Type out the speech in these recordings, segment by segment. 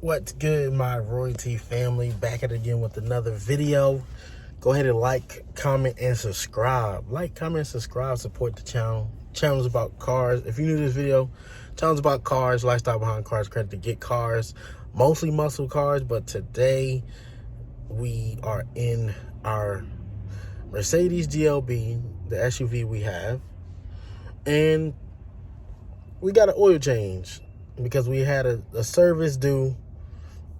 What's good, my royalty family? Back at it again with another video. Go ahead and like, comment, and subscribe. Like, comment, subscribe, support the channel. Channel's about cars. If you're new to this video, channel's about cars, lifestyle behind cars, credit to get cars, mostly muscle cars. But today we are in our Mercedes GLB, the SUV we have, and we got an oil change because we had a service due.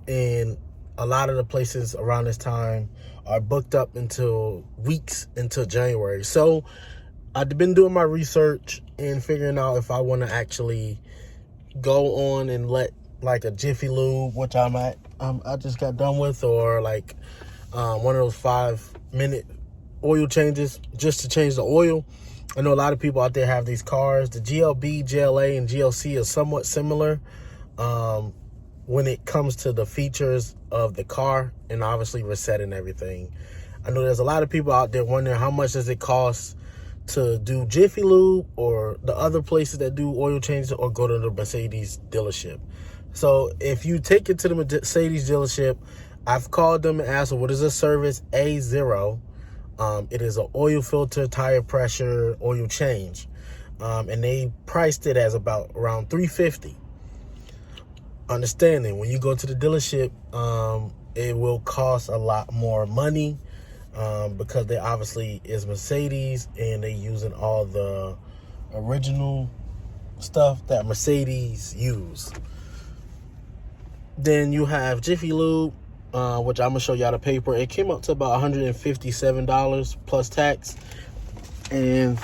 And a lot of the places around this time are booked up until weeks until January. So I've been doing my research and figuring out if I want to actually go on and let like a Jiffy Lube, which I just got done with, or like one of those 5-minute oil changes just to change the oil. I know a lot of people out there have these cars. The GLB, GLA, and GLC are somewhat similar when it comes to the features of the car and obviously resetting everything. I know there's a lot of people out there wondering how much does it cost to do Jiffy Lube or the other places that do oil changes, or go to the Mercedes dealership. So if you take it to the Mercedes dealership, I've called them and asked them, what is the service A0? It is an oil filter, tire pressure, oil change. And they priced it as about around $350. Understanding when you go to the dealership, it will cost a lot more money because they obviously is Mercedes and they using all the original stuff that Mercedes use. Then you have Jiffy Lube, which I'm gonna show y'all the paper. It came up to about $157 plus tax, and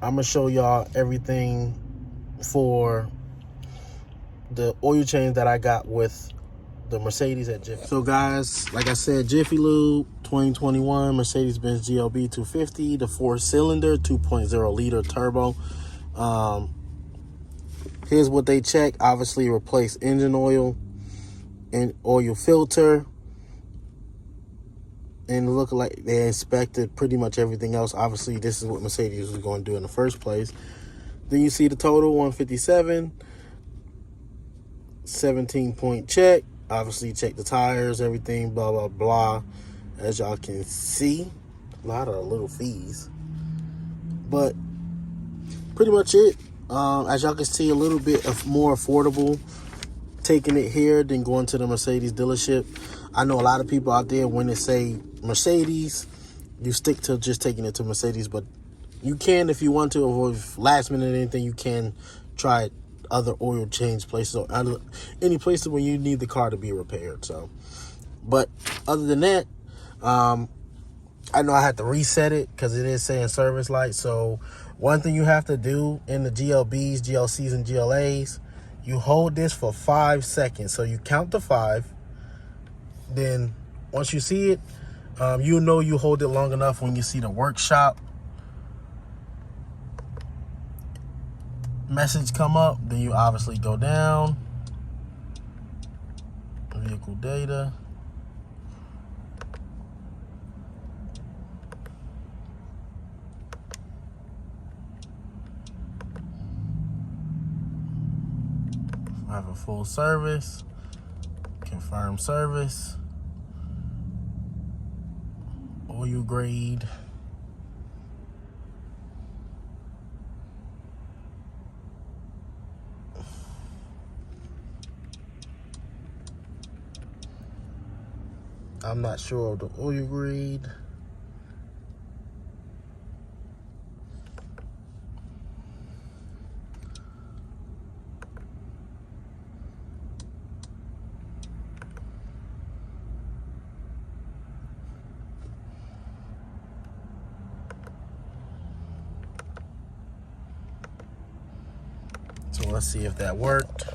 I'm gonna show y'all everything for the oil change that I got with the Mercedes at Jiffy. So guys, like I said, Jiffy Lube 2021 Mercedes-Benz GLB 250, the 4-cylinder 2.0 liter turbo. Here's what they check. Obviously replace engine oil and oil filter, and look like they inspected pretty much everything else. Obviously this is what Mercedes was going to do in the first place. Then you see the total 157, 17-point check. Obviously check the tires, everything, blah blah blah. As y'all can see, a lot of little fees, but pretty much it. As y'all can see, a little bit of more affordable taking it here than going to the Mercedes dealership. I know a lot of people out there, when they say Mercedes, you stick to just taking it to Mercedes, but you can, if you want to, or if last minute anything, you can try other oil change places or any places where you need the car to be repaired. So, but other than that, I know I had to reset it because it is saying service light. So one thing you have to do in the GLBs, GLCs, and GLAs, you hold this for 5 seconds. So you count to 5. Then once you see it, you know you hold it long enough when you see the workshop message come up. Then you obviously go down, vehicle data, I have a full service, confirm service, oil grade, I'm not sure of the oil grade. So let's see if that worked.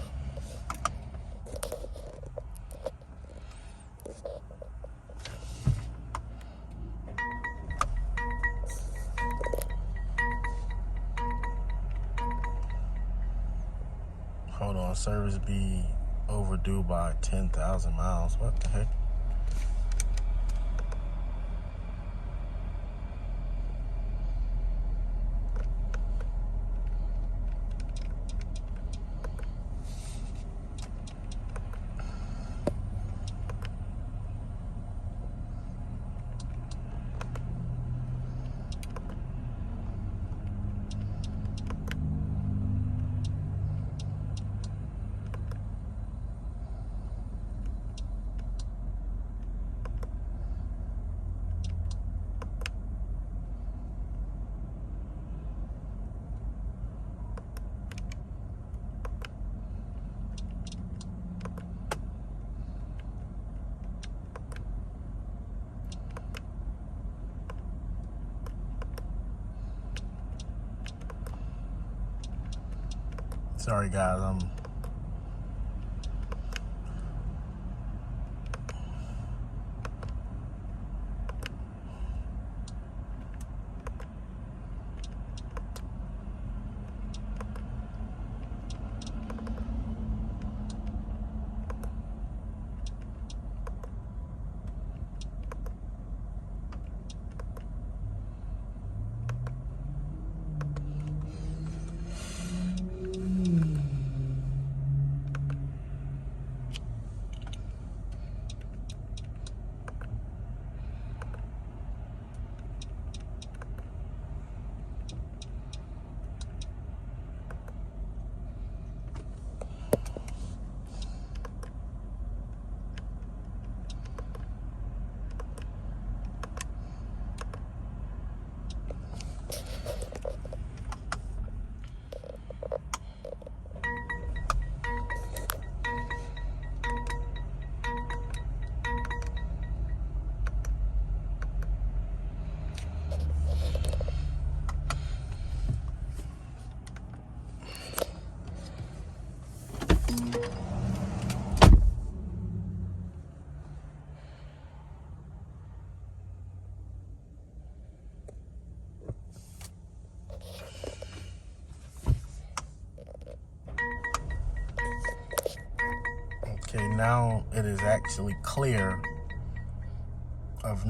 Hold on, service be overdue by 10,000 miles. What the heck? Sorry guys, okay, now it is actually clear of